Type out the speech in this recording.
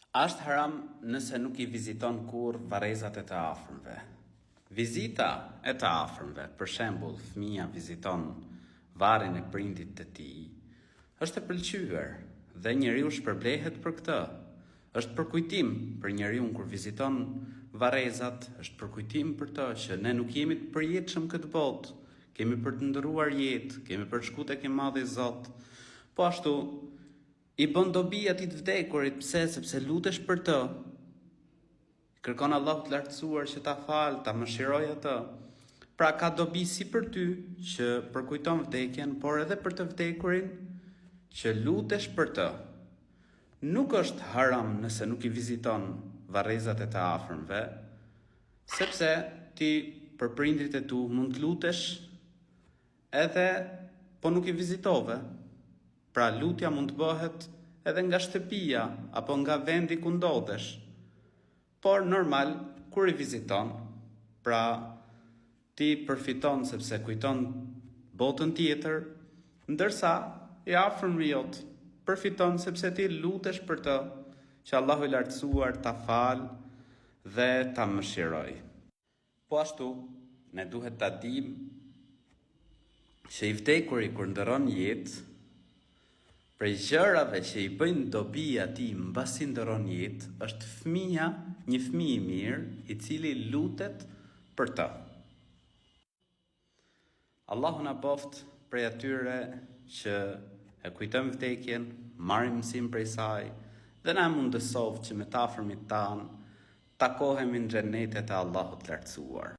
Ashtë haram nëse nuk I viziton kur varezat e të afërmve. Vizita e të afërmve, për shembull, fëmia viziton varin e prindit të tij, është e pëlqyer dhe njeriu shpërblehet për këtë. Është përkujtim për njeriu kur viziton varezat, është përkujtim për të që ne nuk jemi të përjetshëm këtë botë, kemi për të ndëruar jetë, kemi për të shkuar tek I Madhi Zot. Po ashtu I bën dobi atit vdekurit, pse? Sepse lutesh për të. Kërkon Allahu të lartësuar që ta fal, ta mëshiroj atë. Pra ka dobi si për ty që përkujton vdekjen, por edhe për të vdekurin që lutesh për të. Nuk është haram nëse nuk I viziton varrezat e të afërmve, sepse ti për prindrit e tu mund të lutesh edhe po nuk I vizitove. Pra lutja mund të bëhet edhe nga shtëpia apo nga vendi ku ndodhesh. Por normal kur I viziton, pra ti përfiton sepse kujton botën tjetër, ndërsa I afërmi jot përfiton sepse ti lutesh për të që Allahu I lartësuar ta fal dhe ta mëshiroj. Po ashtu, ne duhet ta dim që I vdekuri kur ndëron jetë, prej gjërave që I bëjnë dobi atij mbasi ndëron jetë, është fëmia, një fëmijë I mirë, I cili lutet për të. Allahu na boft prej atyre që e kujtojmë vdekjen, marrim mësim prej saj dhe na mundësoft që me të afërmit tan takohemi në xhenetet e Allahut lartësuar.